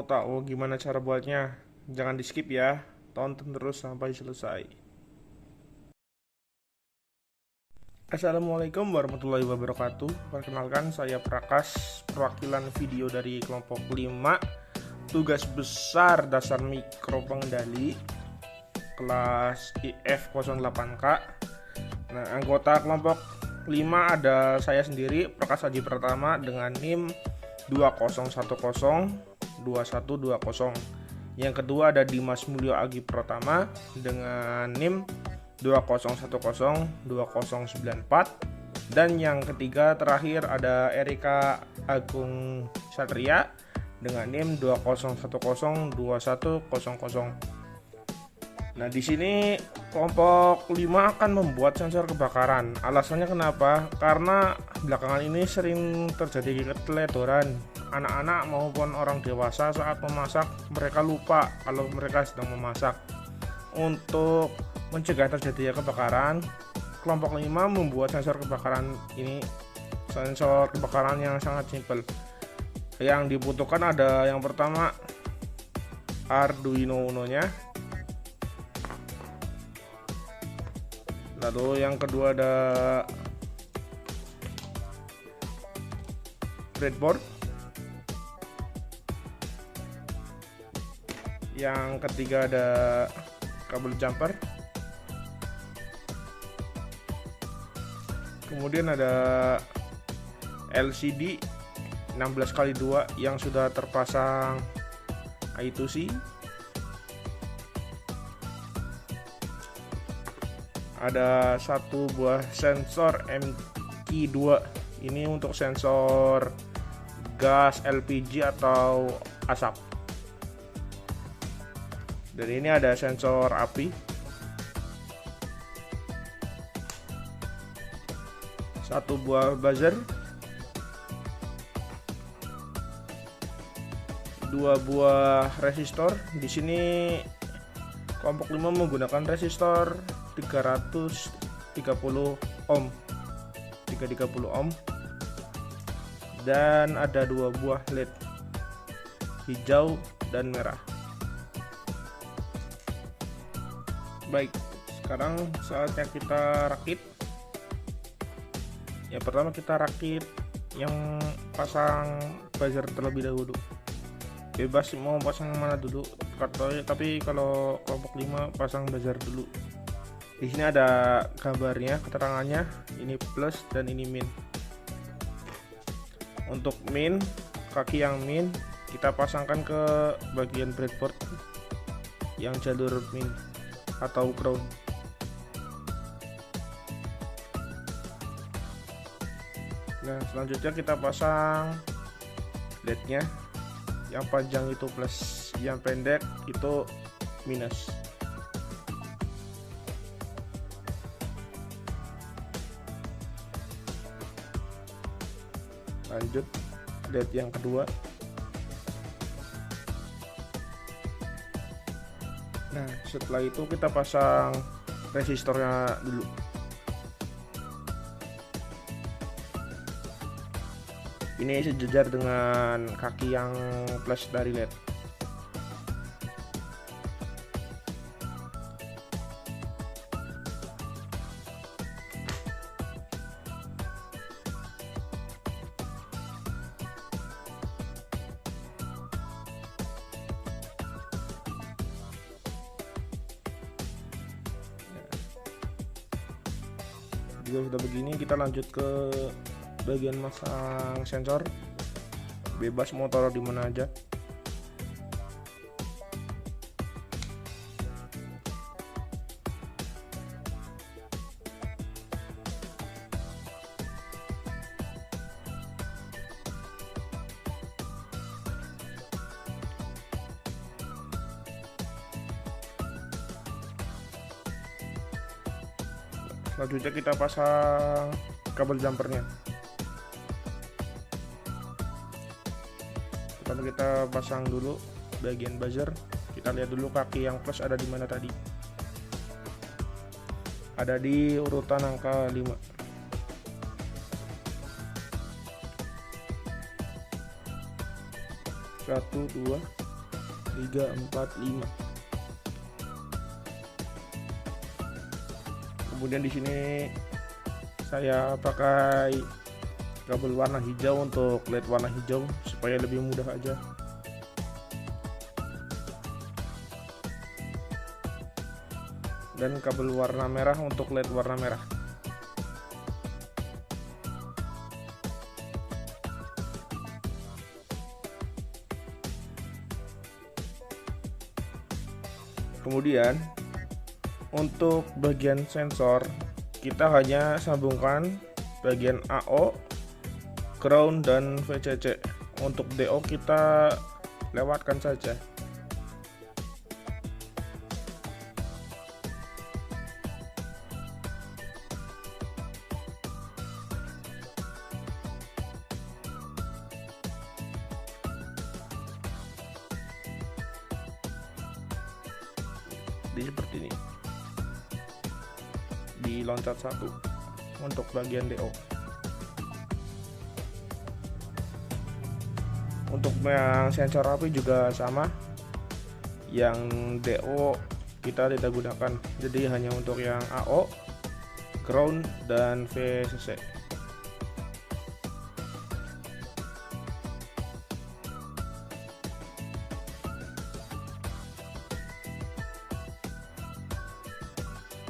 Mau tahu gimana cara buatnya? Jangan di skip ya, tonton terus sampai selesai. Assalamualaikum warahmatullahi wabarakatuh. Perkenalkan, saya Prakas, perwakilan video dari kelompok 5, tugas besar dasar mikro pengendali kelas IF08K. Nah, anggota kelompok 5 ada saya sendiri, Prakas Haji Pratama, dengan NIM 20102120. Yang kedua ada Dimas Mulyo Agi Pratama dengan NIM 20102094. Dan yang ketiga terakhir ada Erika Agung Satria dengan NIM 20102100. Nah, di sini kelompok 5 akan membuat sensor kebakaran. Alasannya kenapa? Karena belakangan ini sering terjadi keteledoran. Anak-anak maupun orang dewasa saat memasak, mereka lupa kalau mereka sedang memasak. Untuk mencegah terjadinya kebakaran, kelompok 5 membuat sensor kebakaran ini. Sensor kebakaran yang sangat simpel. Yang dibutuhkan ada yang pertama Arduino Uno-nya. Lalu yang kedua ada breadboard. Yang ketiga ada kabel jumper. Kemudian ada LCD 16x2 yang sudah terpasang I2C. Ada satu buah sensor MQ2. Ini untuk sensor gas LPG atau asap. Dan ini ada sensor api. Satu buah buzzer. Dua buah resistor. Di sini kelompok 5 menggunakan resistor 330 ohm. 330 ohm. Dan ada dua buah LED hijau dan merah. Baik, sekarang saatnya kita rakit. Yang pertama kita rakit yang pasang buzzer terlebih dahulu. Bebas mau pasang mana dulu, tapi kalau kelompok 5 pasang buzzer dulu. Di sini ada gambarnya, keterangannya, ini plus dan ini min. Untuk min, kaki yang min kita pasangkan ke bagian breadboard yang jalur min atau ground. Nah, selanjutnya kita pasang LED-nya. Yang panjang itu plus, yang pendek itu minus. Lanjut LED yang kedua. Nah, setelah itu kita pasang resistornya dulu. Ini sejajar dengan kaki yang plus dari LED. Jika sudah begini, kita lanjut ke bagian masang sensor. Bebas mau taruh di mana aja. Selanjutnya kita pasang kabel jumpernya. Pertama kita pasang dulu bagian buzzer. Kita lihat dulu kaki yang plus ada di mana tadi. Ada di urutan angka 5. 1, 2, 3, 4, 5. Kemudian di sini saya pakai kabel warna hijau untuk LED warna hijau supaya lebih mudah aja. Dan kabel warna merah untuk LED warna merah. Kemudian untuk bagian sensor kita hanya sambungkan bagian AO, ground, dan VCC. Untuk DO kita lewatkan saja. Jadi seperti ini, di loncat 1 untuk bagian DO. Untuk yang sensor api juga sama, yang DO kita tidak gunakan, jadi hanya untuk yang AO, ground, dan VCC.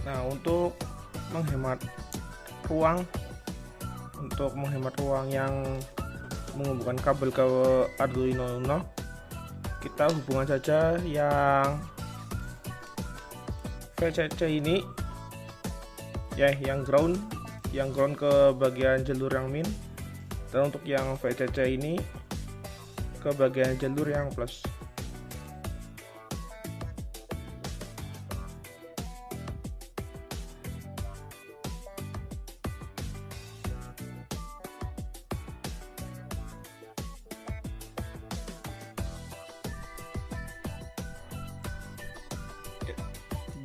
Nah, untuk menghemat ruang, yang menghubungkan kabel ke Arduino Uno, kita hubungan saja yang VCC ini ya, yang ground ke bagian jalur yang min, dan untuk yang VCC ini ke bagian jalur yang plus.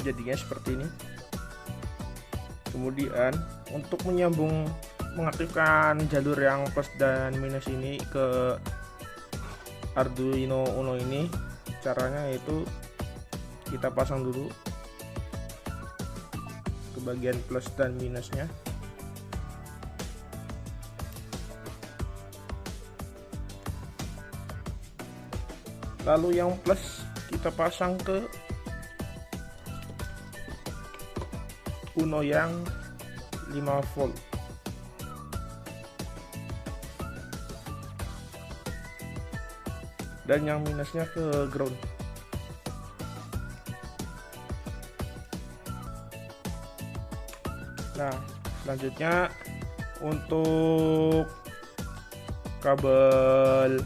Jadinya seperti ini. Kemudian untuk mengaktifkan jalur yang plus dan minus ini ke Arduino Uno ini, caranya yaitu kita pasang dulu ke bagian plus dan minusnya. Lalu yang plus kita pasang ke Uno yang 5 volt. Dan yang minusnya ke ground. Nah, selanjutnya untuk kabel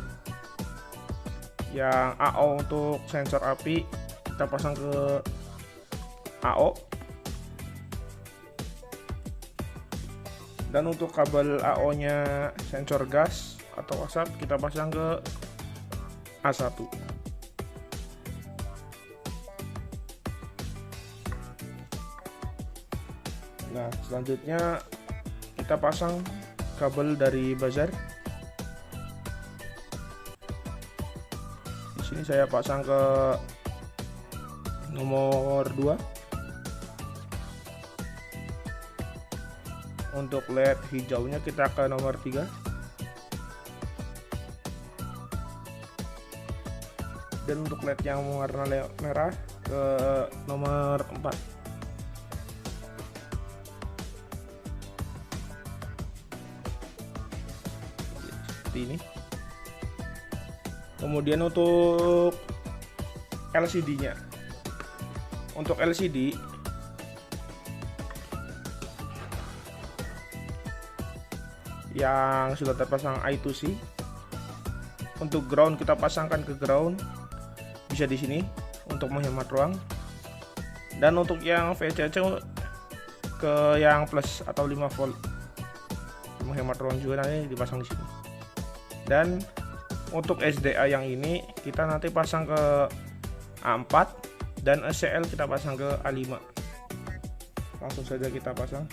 yang AO untuk sensor api kita pasang ke AO. Dan untuk kabel AO nya sensor gas atau asap kita pasang ke A1. Nah, selanjutnya kita pasang kabel dari buzzer. Di sini saya pasang ke nomor 2. Untuk LED hijaunya kita ke nomor 3. Dan untuk LED yang warna merah ke nomor 4. Seperti ini. Kemudian untuk LCD-nya. Untuk LCD yang sudah terpasang I2C, untuk ground kita pasangkan ke ground, bisa di sini untuk menghemat ruang. Dan untuk yang VCC ke yang plus atau 5 volt, menghemat ruang juga nanti dipasang di sini. Dan untuk SDA yang ini kita nanti pasang ke A4, dan ECL kita pasang ke A5. Langsung saja kita pasang.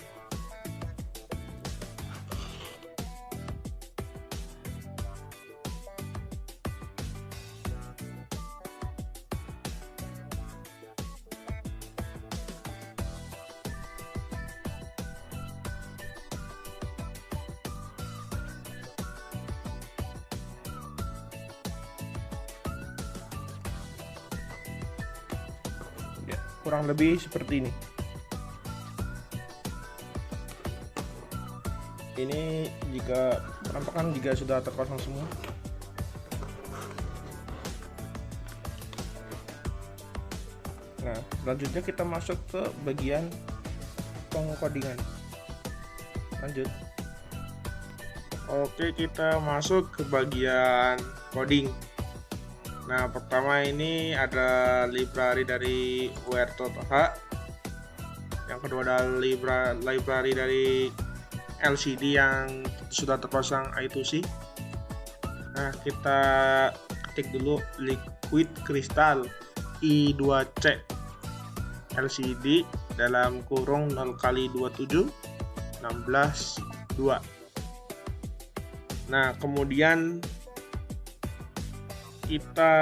kurang lebih seperti ini. Ini jika penampakan jika sudah terpasang semua. Nah, selanjutnya kita masuk ke bagian pengkodingan. Lanjut. Oke, kita masuk ke bagian coding. Nah, pertama ini ada library dari WR.h. Yang kedua ada library dari LCD yang sudah terpasang I2C. Nah, kita ketik dulu Liquid Crystal I2C LCD dalam kurung 0x27 16:2. Nah, kemudian kita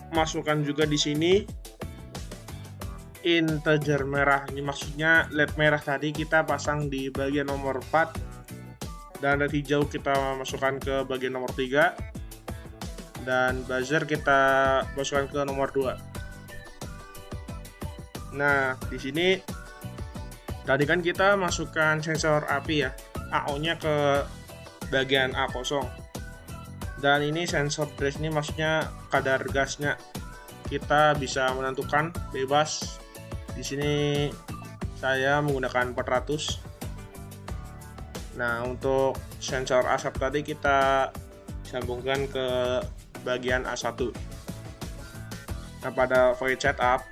masukkan juga di sini integer merah. Ini maksudnya LED merah tadi kita pasang di bagian nomor 4 dan LED hijau kita masukkan ke bagian nomor 3 dan buzzer kita masukkan ke nomor 2. Nah, di sini tadi kan kita masukkan sensor api ya, AO-nya ke bagian A0. Dan ini sensor trace, ini maksudnya kadar gasnya. Kita bisa menentukan bebas. Di sini saya menggunakan 400. Nah, untuk sensor asap tadi kita sambungkan ke bagian A1. Nah, pada void setup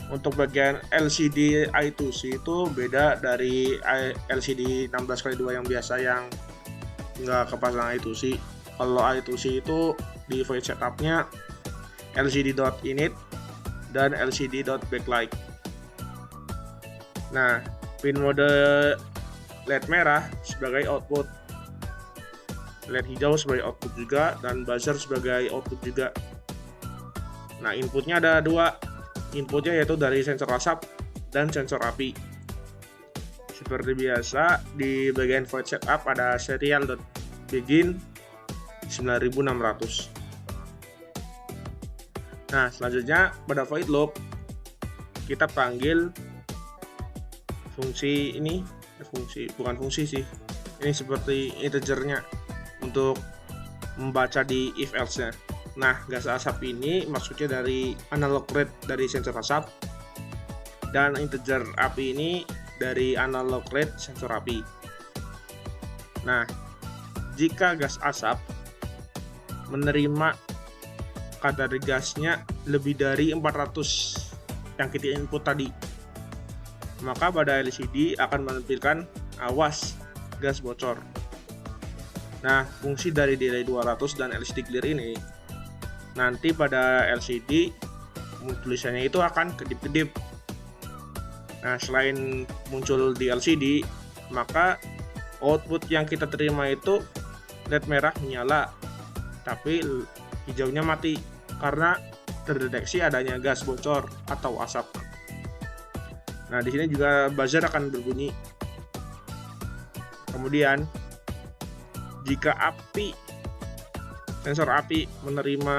untuk bagian LCD I2C itu beda dari LCD 16x2 yang biasa yang nggak kepasang I2C. Kalau I2C itu di void setupnya LCD.init dan LCD.backlight. Nah, pin mode LED merah sebagai output, LED hijau sebagai output juga, dan buzzer sebagai output juga. Nah, inputnya ada dua. Inputnya yaitu dari sensor asap dan sensor api. Seperti biasa, di bagian void setup ada serial.begin 9600. Nah, selanjutnya pada void loop kita panggil fungsi ini, bukan fungsi sih, ini seperti integernya untuk membaca di if else nya. Nah, gas asap ini maksudnya dari analog rate dari sensor asap, dan integer api ini dari analog rate sensor api. Nah, jika gas asap menerima kadar gasnya lebih dari 400 yang kita input tadi, maka pada LCD akan menampilkan awas gas bocor. Nah, fungsi dari delay 200 dan LCD clear ini nanti pada LCD tulisannya itu akan kedip-kedip. Nah, selain muncul di LCD, maka output yang kita terima itu LED merah menyala, tapi hijaunya mati karena terdeteksi adanya gas bocor atau asap. Nah, di sini juga buzzer akan berbunyi. Kemudian, jika sensor api menerima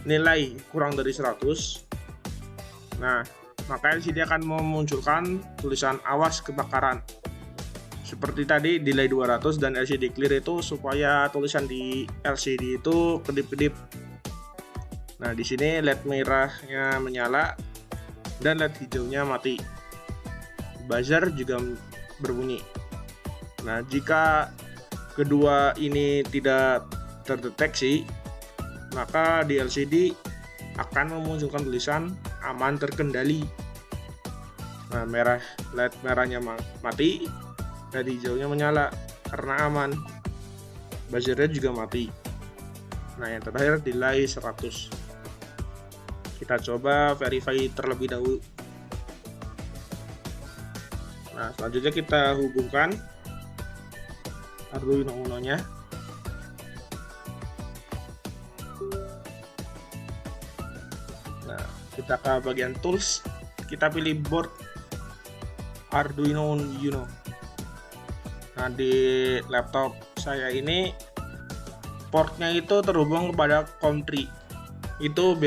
nilai kurang dari 100, nah, maka LCD akan memunculkan tulisan awas kebakaran. Seperti tadi delay 200 dan LCD clear itu supaya tulisan di LCD itu kedip-kedip. Nah, di sini LED merahnya menyala dan LED hijaunya mati. Buzzer juga berbunyi. Nah, jika kedua ini tidak terdeteksi, maka di LCD akan memunculkan tulisan aman terkendali. Nah, LED merahnya mati, LED hijaunya menyala karena aman. Buzzernya juga mati. Nah, yang terakhir delay 100. Kita coba verify terlebih dahulu. Nah, selanjutnya kita hubungkan Arduino Uno-nya. Nah, kita ke bagian tools, kita pilih board Arduino Uno. Nah, di laptop saya ini portnya itu terhubung kepada COM3. Itu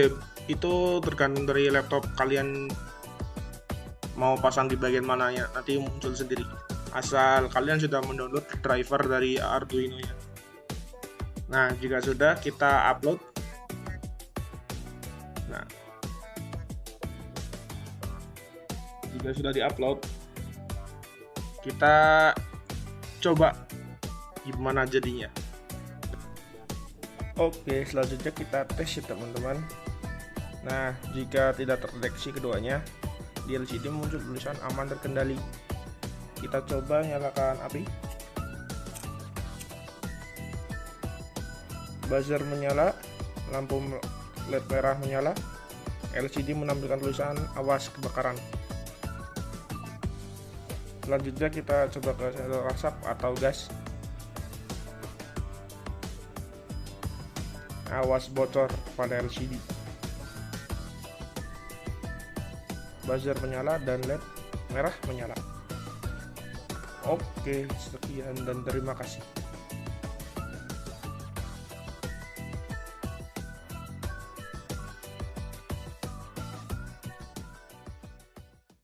itu tergantung dari laptop kalian mau pasang di bagian mananya, nanti muncul sendiri asal kalian sudah mendownload driver dari Arduino nya. Nah, jika sudah, kita upload. Nah, jika sudah diupload, kita coba gimana jadinya. Oke, selanjutnya kita tes ya teman-teman. Nah, jika tidak terdeteksi keduanya, di LCD muncul tulisan aman terkendali. Kita coba nyalakan api. Buzzer menyala, lampu LED merah menyala, LCD menampilkan tulisan awas kebakaran. Selanjutnya kita coba ke sensor asap atau gas. Awas bocor pada LCD. Buzzer menyala dan LED merah menyala. Oke, sekian dan terima kasih.